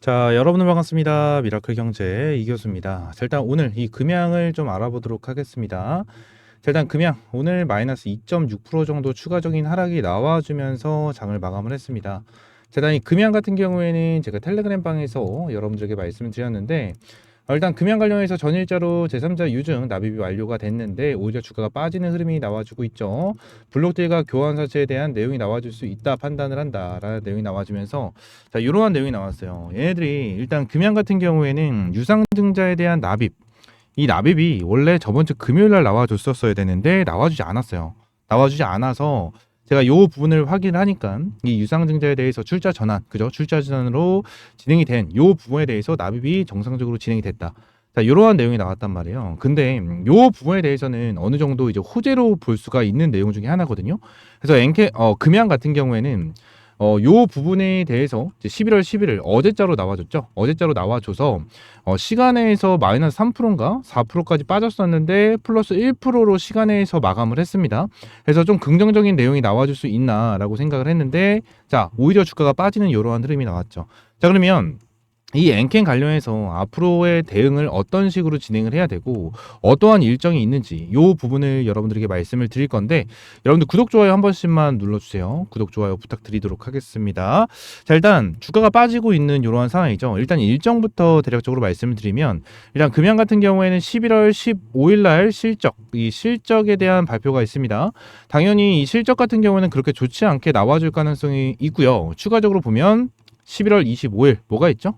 자, 여러분들 반갑습니다. 미라클 경제 이교수입니다. 자, 일단 오늘 이 금양을 좀 알아보도록 하겠습니다. 자, 일단 금양 오늘 마이너스 2.6% 정도 추가적인 하락이 나와주면서 장을 마감을 했습니다. 자, 일단 이 금양 같은 경우에는 제가 텔레그램 방에서 여러분들에게 말씀을 드렸는데 일단 금양 관련해서 전일자로 제3자 유증 납입이 완료가 됐는데 오히려 주가가 빠지는 흐름이 나와주고 있죠. 블록딜과 교환 사채에 대한 내용이 나와줄 수 있다 판단을 한다라는 내용이 나와주면서 자, 이러한 내용이 나왔어요. 얘네들이 일단 금양 같은 경우에는 유상증자에 대한 납입, 이 납입이 원래 저번 주 금요일 날 나와줬었어야 되는데 나와주지 않았어요. 나와주지 않아서 제가 이 부분을 확인하니까 이 유상증자에 대해서 출자 전환, 그죠? 출자 전환으로 진행이 된 이 부분에 대해서 납입이 정상적으로 진행이 됐다. 자, 이러한 내용이 나왔단 말이에요. 근데 이 부분에 대해서는 어느 정도 이제 호재로 볼 수가 있는 내용 중에 하나거든요. 그래서 금양 같은 경우에는 요 부분에 대해서 이제 11월 11일 어제자로 나와줬죠. 어제자로 나와줘서 시간에서 마이너스 3%인가 4%까지 빠졌었는데 플러스 1%로 시간에서 마감을 했습니다. 그래서 좀 긍정적인 내용이 나와줄 수 있나라고 생각을 했는데 자, 오히려 주가가 빠지는 이러한 흐름이 나왔죠. 자, 그러면 이 엔캔 관련해서 앞으로의 대응을 어떤 식으로 진행을 해야 되고 어떠한 일정이 있는지 이 부분을 여러분들에게 말씀을 드릴 건데 여러분들 구독, 좋아요 한 번씩만 눌러주세요. 구독, 좋아요 부탁드리도록 하겠습니다. 자, 일단 주가가 빠지고 있는 이러한 상황이죠. 일단 일정부터 대략적으로 말씀을 드리면 일단 금양 같은 경우에는 11월 15일 날 이 실적에 대한 발표가 있습니다. 당연히 이 실적 같은 경우에는 그렇게 좋지 않게 나와줄 가능성이 있고요. 추가적으로 보면 11월 25일 뭐가 있죠?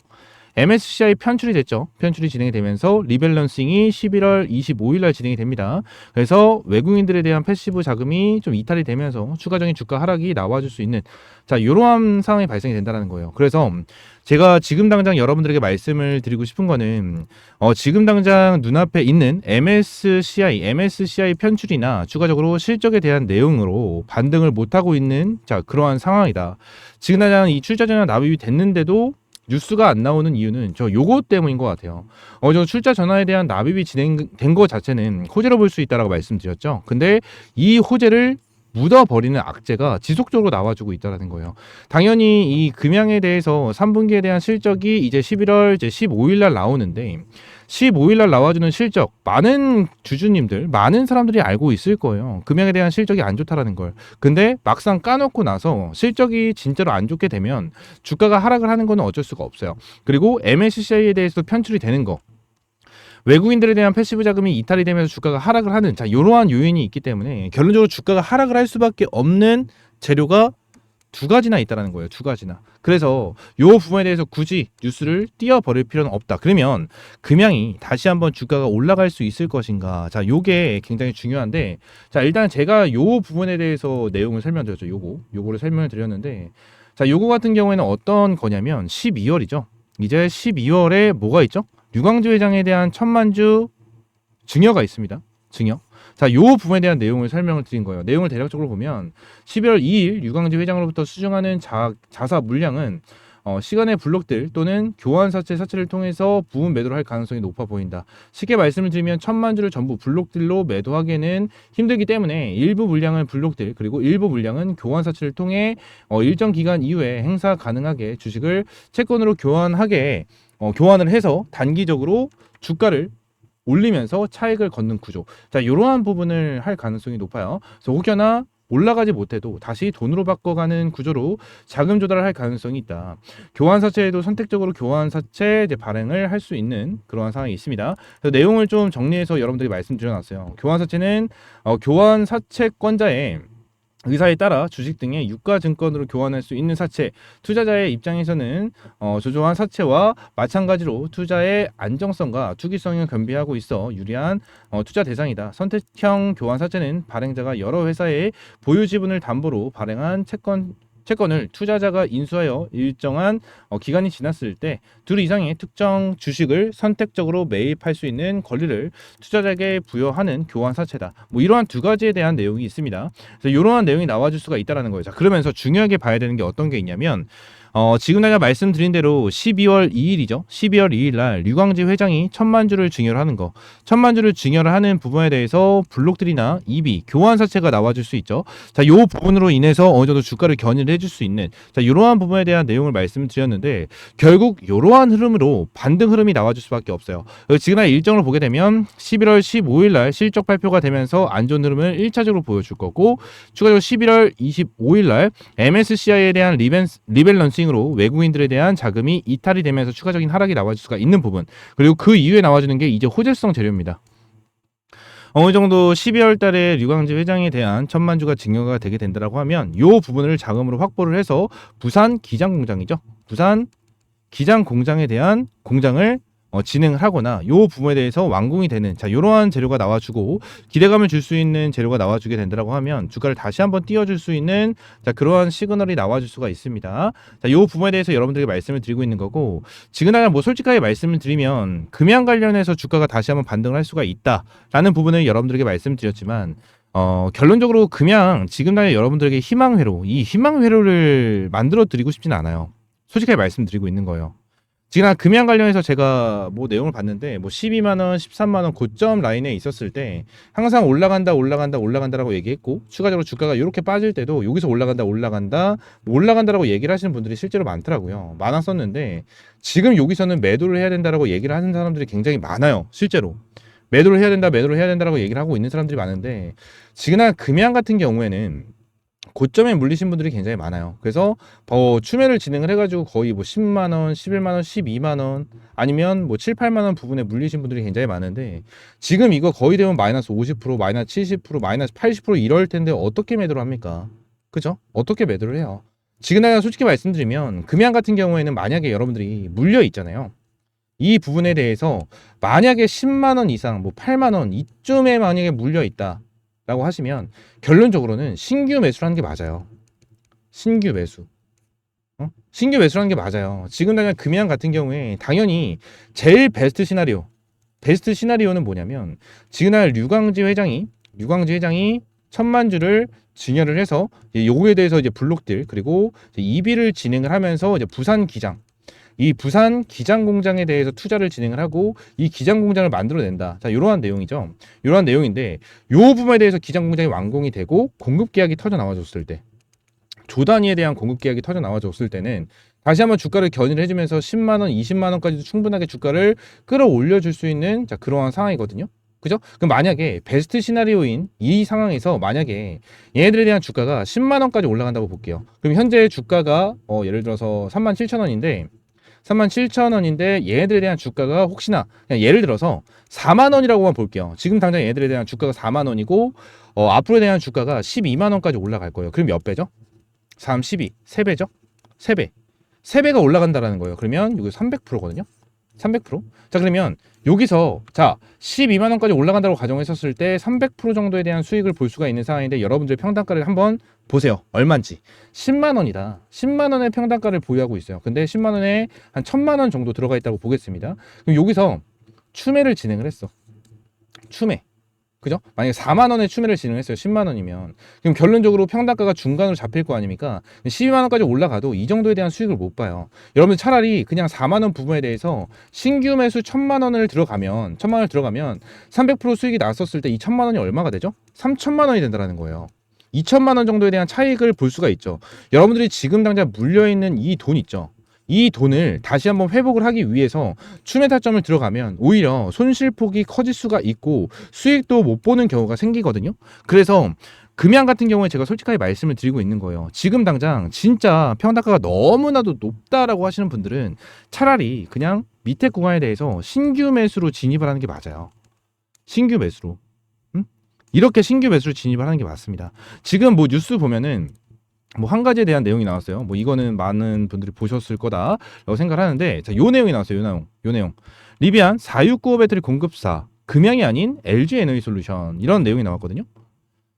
MSCI 편출이 됐죠. 편출이 진행이 되면서 리밸런싱이 11월 25일 날 진행이 됩니다. 그래서 외국인들에 대한 패시브 자금이 좀 이탈이 되면서 추가적인 주가 하락이 나와줄 수 있는 자, 이러한 상황이 발생이 된다는 거예요. 그래서 제가 지금 당장 여러분들에게 말씀을 드리고 싶은 거는 지금 당장 눈앞에 있는 MSCI 편출이나 추가적으로 실적에 대한 내용으로 반등을 못하고 있는 자, 그러한 상황이다. 지금 당장 이 출자전환 납입이 됐는데도 뉴스가 안 나오는 이유는 저 요거 때문인 것 같아요. 저 출자 전환에 대한 납입이 진행된 것 자체는 호재로 볼 수 있다라고 말씀드렸죠. 근데 이 호재를 묻어버리는 악재가 지속적으로 나와주고 있다는 거예요. 당연히 이 금양에 대해서 3분기에 대한 실적이 이제 11월 15일 날 나오는데 15일 날 나와주는 실적 많은 주주님들, 많은 사람들이 알고 있을 거예요. 금양에 대한 실적이 안 좋다라는 걸. 근데 막상 까놓고 나서 실적이 진짜로 안 좋게 되면 주가가 하락을 하는 건 어쩔 수가 없어요. 그리고 MSCI에 대해서도 편출이 되는 거. 외국인들에 대한 패시브 자금이 이탈이 되면서 주가가 하락을 하는 자, 이러한 요인이 있기 때문에 결론적으로 주가가 하락을 할 수밖에 없는 재료가 두 가지나 있다라는 거예요. 두 가지나. 그래서 이 부분에 대해서 굳이 뉴스를 띄워버릴 필요는 없다. 그러면 금양이 다시 한번 주가가 올라갈 수 있을 것인가. 자, 요게 굉장히 중요한데 자, 일단 제가 이 부분에 대해서 내용을 설명드렸죠. 요거를 설명을 드렸는데 자, 요거 같은 경우에는 어떤 거냐면 12월이죠. 이제 12월에 뭐가 있죠? 류광주 회장에 대한 1000만주 증여가 있습니다. 증여. 자, 요 부분에 대한 내용을 설명을 드린 거예요. 내용을 대략적으로 보면 12월 2일 류광주 회장으로부터 수령하는 자사 물량은 시간의 블록들 또는 사채를 통해서 부분 매도를 할 가능성이 높아 보인다. 쉽게 말씀을 드리면 1000만주를 전부 블록들로 매도하기에는 힘들기 때문에 일부 물량은 블록들 그리고 일부 물량은 사채를 통해 일정 기간 이후에 행사 가능하게 주식을 채권으로 교환을 해서 단기적으로 주가를 올리면서 차익을 걷는 구조. 자, 이러한 부분을 할 가능성이 높아요. 그래서 혹여나 올라가지 못해도 다시 돈으로 바꿔가는 구조로 자금 조달을 할 가능성이 있다. 교환사채에도 선택적으로 교환사채 발행을 할 수 있는 그러한 상황이 있습니다. 그래서 내용을 좀 정리해서 여러분들이 말씀드려놨어요. 교환사채는 교환사채권자의 의사에 따라 주식 등의 유가증권으로 교환할 수 있는 사채, 투자자의 입장에서는 조조한 사채와 마찬가지로 투자의 안정성과 투기성을 겸비하고 있어 유리한 투자 대상이다. 선택형 교환 사채는 발행자가 여러 회사의 보유 지분을 담보로 발행한 채권을 투자자가 인수하여 일정한 기간이 지났을 때 둘 이상의 특정 주식을 선택적으로 매입할 수 있는 권리를 투자자에게 부여하는 교환 사채다. 뭐 이러한 두 가지에 대한 내용이 있습니다. 그래서 이러한 내용이 나와줄 수가 있다라는 거예요. 자, 그러면서 중요하게 봐야 되는 게 어떤 게 있냐면 지금 내가 말씀드린 대로 12월 2일이죠. 12월 2일 날 류광지 회장이 1,000만 주를 증여를 하는 거. 1,000만 주를 증여를 하는 부분에 대해서 블록들이나 EB, 교환사채가 나와줄 수 있죠. 자, 요 부분으로 인해서 어느 정도 주가를 견인을 해줄 수 있는 자, 이러한 부분에 대한 내용을 말씀드렸는데 결국 이러한 흐름으로 반등 흐름이 나와줄 수밖에 없어요. 지금 날 일정을 보게 되면 11월 15일 날 실적 발표가 되면서 안 좋은 흐름을 1차적으로 보여줄 거고 추가적으로 11월 25일 날 MSCI에 대한 리밸런싱으로 외국인들에 대한 자금이 이탈이 되면서 추가적인 하락이 나와줄 수가 있는 부분 그리고 그 이후에 나와주는 게 이제 호재성 재료입니다. 어느 정도 12월 달에 류광지 회장에 대한 1,000만 주가 증여가 되게 된다라고 하면 이 부분을 자금으로 확보를 해서 부산 기장 공장이죠. 부산 기장 공장에 대한 공장을 진행을 하거나 요 부분에 대해서 완공이 되는 자 이러한 재료가 나와주고 기대감을 줄 수 있는 재료가 나와주게 된다라고 하면 주가를 다시 한번 띄워줄 수 있는 자 그러한 시그널이 나와줄 수가 있습니다. 자요 부분에 대해서 여러분들에게 말씀을 드리고 있는 거고 지금 당장 뭐 솔직하게 말씀을 드리면 금양 관련해서 주가가 다시 한번 반등을 할 수가 있다라는 부분을 여러분들에게 말씀드렸지만 결론적으로 금양 지금 당장 여러분들에게 희망회로 이 희망회로를 만들어 드리고 싶지는 않아요. 솔직하게 말씀드리고 있는 거예요. 지금 금양 관련해서 제가 뭐 내용을 봤는데 뭐 12만 원, 13만 원 고점 라인에 있었을 때 항상 올라간다라고 얘기했고 추가적으로 주가가 이렇게 빠질 때도 여기서 올라간다라고 얘기를 하시는 분들이 실제로 많더라고요. 많았었는데 지금 여기서는 매도를 해야 된다라고 얘기를 하는 사람들이 굉장히 많아요. 실제로 매도를 해야 된다라고 얘기를 하고 있는 사람들이 많은데 지금 금양 같은 경우에는 고점에 물리신 분들이 굉장히 많아요. 그래서 추매를 진행을 해가지고 거의 뭐 10만 원, 11만 원, 12만 원 아니면 뭐 7, 8만 원 부분에 물리신 분들이 굉장히 많은데 지금 이거 거의 되면 마이너스 50%, 마이너스 70%, 마이너스 80% 이럴 텐데 어떻게 매도를 합니까? 그죠? 어떻게 매도를 해요? 지금 내가 솔직히 말씀드리면 금양 같은 경우에는 만약에 여러분들이 물려 있잖아요. 이 부분에 대해서 만약에 10만 원 이상, 뭐 8만 원 이쯤에 만약에 물려 있다. 라고 하시면 결론적으로는 신규 매수를 하는 게 맞아요. 신규 매수. 신규 매수를 하는 게 맞아요. 지금 당장 금양 같은 경우에 당연히 제일 베스트 시나리오는 뭐냐면 지금 날 류광지 회장이 1,000만 주를 증여를 해서 요거에 대해서 이제 블록들 그리고 EB를 진행을 하면서 이제 이 부산 기장 공장에 대해서 투자를 진행을 하고 이 기장 공장을 만들어낸다. 자, 이러한 내용이죠. 이러한 내용인데 이 부분에 대해서 기장 공장이 완공이 되고 공급 계약이 터져 나와줬을 때, 조 단위에 대한 공급 계약이 터져 나와줬을 때는 다시 한번 주가를 견인을 해주면서 10만 원, 20만 원까지도 충분하게 주가를 끌어올려줄 수 있는 자 그러한 상황이거든요. 그죠? 그럼 만약에 베스트 시나리오인 이 상황에서 만약에 얘네들에 대한 주가가 10만 원까지 올라간다고 볼게요. 그럼 현재 주가가 예를 들어서 37,000원인데 37,000원인데 얘네들에 대한 주가가 혹시나 그냥 예를 들어서 4만 원이라고만 볼게요. 지금 당장 얘네들에 대한 주가가 4만 원이고 앞으로에 대한 주가가 12만 원까지 올라갈 거예요. 그럼 몇 배죠? 3, 12, 3배죠? 3배. 3배가 올라간다라는 거예요. 그러면 여기 300%거든요. 300%? 자, 그러면 여기서 자 12만 원까지 올라간다고 가정했었을 때 300% 정도에 대한 수익을 볼 수가 있는 상황인데 여러분들 평단가를 한번 보세요. 얼마인지. 10만 원이다. 10만 원의 평단가를 보유하고 있어요. 근데 10만 원에 한 1,000만 원 정도 들어가 있다고 보겠습니다. 그럼 여기서 추매를 진행을 했어. 추매. 그죠? 만약에 4만 원의 추매를 진행했어요. 10만 원이면. 그럼 결론적으로 평단가가 중간으로 잡힐 거 아닙니까? 12만 원까지 올라가도 이 정도에 대한 수익을 못 봐요. 여러분 차라리 그냥 4만 원 부분에 대해서 신규 매수 1,000만 원을 들어가면 300% 수익이 났었을 때 이 1,000만 원이 얼마가 되죠? 3,000만 원이 된다는 거예요. 2,000만 원 정도에 대한 차익을 볼 수가 있죠. 여러분들이 지금 당장 물려있는 이 돈 있죠. 이 돈을 다시 한번 회복을 하기 위해서 추매 타점을 들어가면 오히려 손실폭이 커질 수가 있고 수익도 못 보는 경우가 생기거든요. 그래서 금양 같은 경우에 제가 솔직하게 말씀을 드리고 있는 거예요. 지금 당장 진짜 평단가가 너무나도 높다라고 하시는 분들은 차라리 그냥 밑에 구간에 대해서 신규 매수로 진입을 하는 게 맞아요. 신규 매수로. 이렇게 신규 매수로 진입을 하는 게 맞습니다. 지금 뭐 뉴스 보면은 뭐 한 가지에 대한 내용이 나왔어요. 뭐 이거는 많은 분들이 보셨을 거다라고 생각을 하는데 자, 요 내용이 나왔어요. 요 내용. 리비안 4695 배터리 공급사 금양이 아닌 LG 에너지 솔루션 이런 내용이 나왔거든요.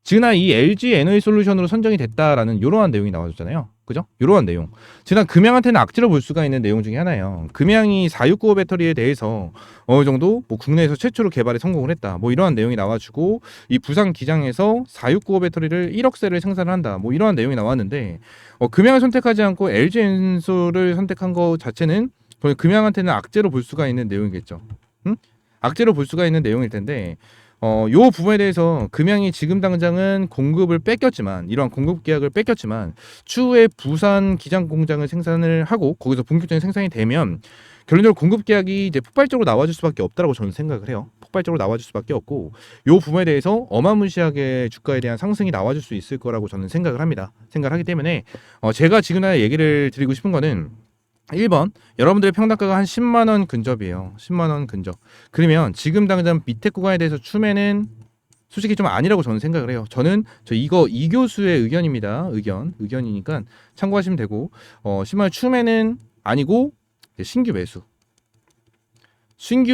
지금 이 LG 에너지 솔루션으로 선정이 됐다라는 이러한 내용이 나와줬잖아요. 그죠? 이러한 내용. 지금 금양한테는 악재로 볼 수가 있는 내용 중에 하나예요. 금양이 4695 배터리에 대해서 어느 정도 뭐 국내에서 최초로 개발에 성공을 했다. 뭐 이러한 내용이 나와주고 이 부산 기장에서 4695 배터리를 1억 세를 생산을 한다. 뭐 이러한 내용이 나왔는데 금양을 선택하지 않고 LG 엔솔을 선택한 것 자체는 금양한테는 악재로 볼 수가 있는 내용이겠죠. 응? 악재로 볼 수가 있는 내용일 텐데 요 부분에 대해서 금양이 지금 당장은 공급을 뺏겼지만 이러한 공급 계약을 뺏겼지만 추후에 부산 기장 공장을 생산을 하고 거기서 본격적인 생산이 되면 결론적으로 공급 계약이 이제 폭발적으로 나와줄 수밖에 없다라고 저는 생각을 해요. 폭발적으로 나와줄 수밖에 없고 요 부분에 대해서 어마무시하게 주가에 대한 상승이 나와줄 수 있을 거라고 저는 생각을 합니다. 생각을 하기 때문에 제가 지금 얘기를 드리고 싶은 거는 1번 여러분들의 평당가가 한 10만원 근접이에요. 10만원 근접. 그러면 지금 당장 밑에 구간에 대해서 추매는 솔직히 좀 아니라고 저는 생각을 해요. 저는 이거 이 교수의 의견입니다. 의견이니까 참고하시면 되고 10만원 추매는 아니고 신규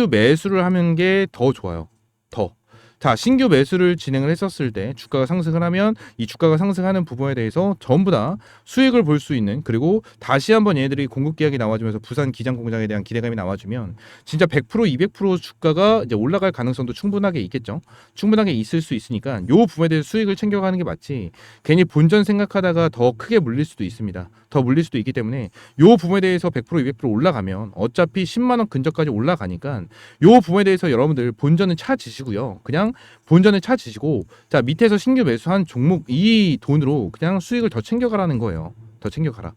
매수를 하는 게 더 좋아요. 자, 신규 매수를 진행을 했었을 때 주가가 상승을 하면 이 주가가 상승하는 부분에 대해서 전부 다 수익을 볼 수 있는, 그리고 다시 한번 얘네들이 공급 계약이 나와주면서 부산 기장 공장에 대한 기대감이 나와주면 진짜 100% 200% 주가가 이제 올라갈 가능성도 충분하게 있겠죠. 충분하게 있을 수 있으니까 요 부분에 대해서 수익을 챙겨가는 게 맞지, 괜히 본전 생각하다가 더 크게 물릴 수도 있습니다. 더 물릴 수도 있기 때문에 요 부분에 대해서 100% 200% 올라가면 어차피 10만원 근접까지 올라가니까 요 부분에 대해서 여러분들 본전은 차지시고요. 그냥 본전을 차지시고, 자, 밑에서 신규 매수한 종목 이 돈으로 그냥 수익을 더 챙겨가라는 거예요. 더 챙겨가라.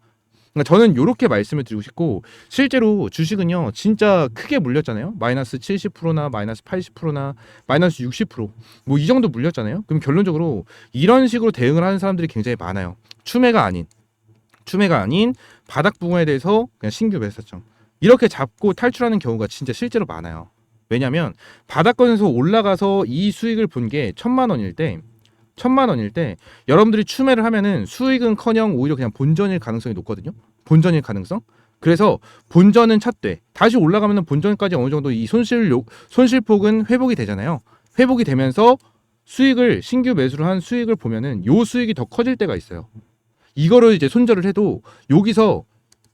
그러니까 저는 이렇게 말씀을 드리고 싶고, 실제로 주식은요 진짜 크게 물렸잖아요. 마이너스 70%나 마이너스 80%나 마이너스 60%뭐 이 정도 물렸잖아요. 그럼 결론적으로 이런 식으로 대응을 하는 사람들이 굉장히 많아요. 추매가 아닌 바닥 부분에 대해서 그냥 신규 매수점 이렇게 잡고 탈출하는 경우가 진짜 실제로 많아요. 왜냐면 바닥권에서 올라가서 이 수익을 본 게 1000만 원일 때 여러분들이 추매를 하면은 수익은커녕 오히려 그냥 본전일 가능성이 높거든요. 본전일 가능성. 그래서 본전은 찼대. 다시 올라가면은 본전까지 어느 정도 이 손실폭은 회복이 되잖아요. 회복이 되면서 수익을 신규 매수를 한 수익을 보면은 요 수익이 더 커질 때가 있어요. 이거를 이제 손절을 해도 여기서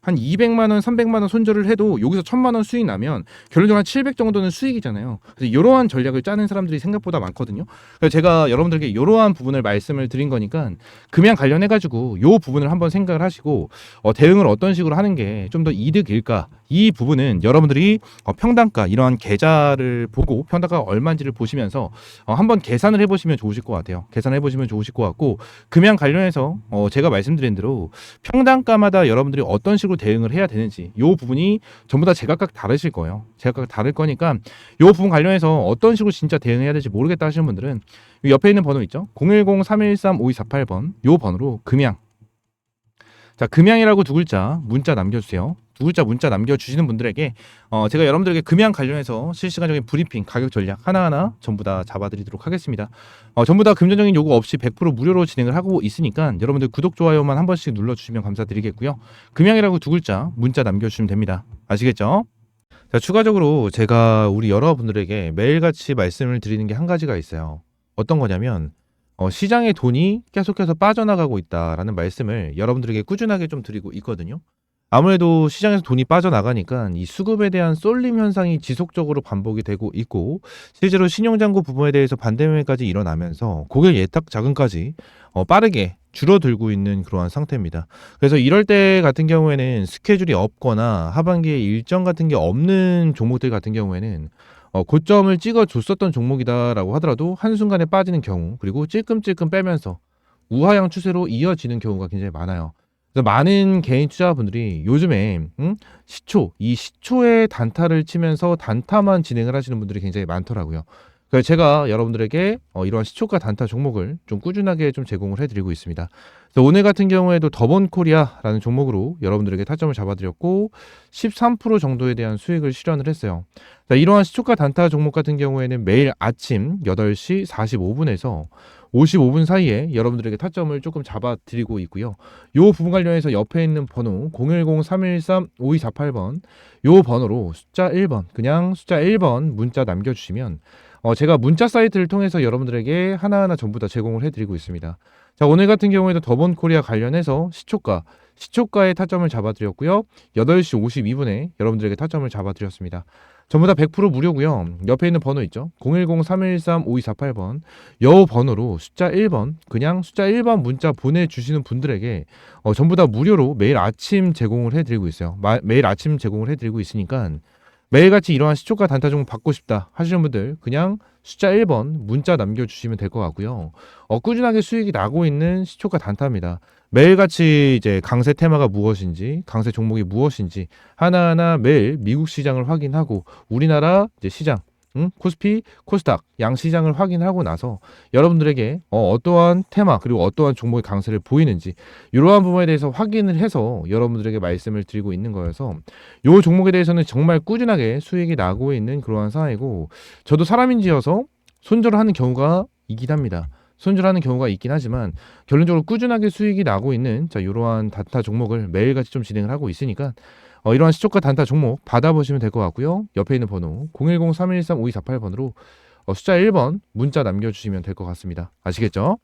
한 200만 원, 300만 원 손절을 해도 여기서 1000만 원 수익 나면 결론적으로 한 700 정도는 수익이잖아요. 그래서 이러한 전략을 짜는 사람들이 생각보다 많거든요. 그래서 제가 여러분들께 이러한 부분을 말씀을 드린 거니까 금양 관련해 가지고 이 부분을 한번 생각을 하시고 대응을 어떤 식으로 하는 게 좀 더 이득일까? 이 부분은 여러분들이 평단가 이러한 계좌를 보고 평단가가 얼마인지를 보시면서 한번 계산을 해보시면 좋으실 것 같아요. 계산해 보시면 좋으실 것 같고, 금양 관련해서 제가 말씀드린 대로 평단가마다 여러분들이 어떤 식으로 대응을 해야 되는지 이 부분이 전부 다 제각각 다르실 거예요. 제각각 다를 거니까 이 부분 관련해서 어떤 식으로 진짜 대응해야 될지 모르겠다 하시는 분들은 옆에 있는 번호 있죠. 010-313-5248번 이 번호로 금양, 자, 금양이라고 두 글자 문자 남겨주세요. 두 글자 문자 남겨주시는 분들에게 제가 여러분들에게 금양 관련해서 실시간적인 브리핑, 가격 전략 하나하나 전부 다 잡아드리도록 하겠습니다. 전부 다 금전적인 요구 없이 100% 무료로 진행을 하고 있으니까 여러분들 구독, 좋아요만 한 번씩 눌러주시면 감사드리겠고요. 금양이라고 두 글자 문자 남겨주시면 됩니다. 아시겠죠? 자, 추가적으로 제가 우리 여러분들에게 매일같이 말씀을 드리는 게 한 가지가 있어요. 어떤 거냐면 시장의 돈이 계속해서 빠져나가고 있다라는 말씀을 여러분들에게 꾸준하게 좀 드리고 있거든요. 아무래도 시장에서 돈이 빠져나가니까 이 수급에 대한 쏠림 현상이 지속적으로 반복이 되고 있고, 실제로 신용잔고 부분에 대해서 반대 매매까지 일어나면서 고객 예탁 자금까지 빠르게 줄어들고 있는 그러한 상태입니다. 그래서 이럴 때 같은 경우에는 스케줄이 없거나 하반기에 일정 같은 게 없는 종목들 같은 경우에는 고점을 찍어줬었던 종목이다라고 하더라도 한순간에 빠지는 경우, 그리고 찔끔찔끔 빼면서 우하향 추세로 이어지는 경우가 굉장히 많아요. 그래서 많은 개인 투자분들이 요즘에 이 시초의 단타를 치면서 단타만 진행을 하시는 분들이 굉장히 많더라고요. 그래서 제가 여러분들에게 이러한 시초가 단타 종목을 좀 꾸준하게 좀 제공을 해드리고 있습니다. 그래서 오늘 같은 경우에도 더본코리아라는 종목으로 여러분들에게 타점을 잡아드렸고 13% 정도에 대한 수익을 실현을 했어요. 자, 이러한 시초가 단타 종목 같은 경우에는 매일 아침 8시 45분에서 55분 사이에 여러분들에게 타점을 조금 잡아드리고 있고요. 요 부분 관련해서 옆에 있는 번호 010-313-5248번 요 번호로 숫자 1번 그냥 숫자 1번 문자 남겨주시면 제가 문자 사이트를 통해서 여러분들에게 하나하나 전부 다 제공을 해드리고 있습니다. 자, 오늘 같은 경우에도 더본코리아 관련해서 시초가의 타점을 잡아드렸고요. 8시 52분에 여러분들에게 타점을 잡아드렸습니다. 전부 다 100% 무료고요. 옆에 있는 번호 있죠? 010-313-5248번 여 번호로 숫자 1번 그냥 숫자 1번 문자 보내주시는 분들에게 전부 다 무료로 매일 아침 제공을 해드리고 있어요. 매일 아침 제공을 해드리고 있으니까 매일같이 이러한 시초가 단타 종목 받고 싶다 하시는 분들 그냥 숫자 1번 문자 남겨주시면 될 것 같고요. 꾸준하게 수익이 나고 있는 시초가 단타입니다. 매일같이 이제 강세 테마가 무엇인지, 강세 종목이 무엇인지 하나하나 매일 미국 시장을 확인하고 우리나라 이제 시장, 코스피, 코스닥 양 시장을 확인하고 나서 여러분들에게 어떠한 테마 그리고 어떠한 종목의 강세를 보이는지 이러한 부분에 대해서 확인을 해서 여러분들에게 말씀을 드리고 있는 거여서 이 종목에 대해서는 정말 꾸준하게 수익이 나고 있는 그러한 상황이고 저도 사람인지여서 손절을 하는 경우가 있긴 합니다. 손절하는 경우가 있긴 하지만 결론적으로 꾸준하게 수익이 나고 있는 이러한 단타 종목을 매일같이 좀 진행을 하고 있으니까 이러한 시초가 단타 종목 받아보시면 될 것 같고요. 옆에 있는 번호 010-313-5248번으로 숫자 1번 문자 남겨주시면 될 것 같습니다. 아시겠죠?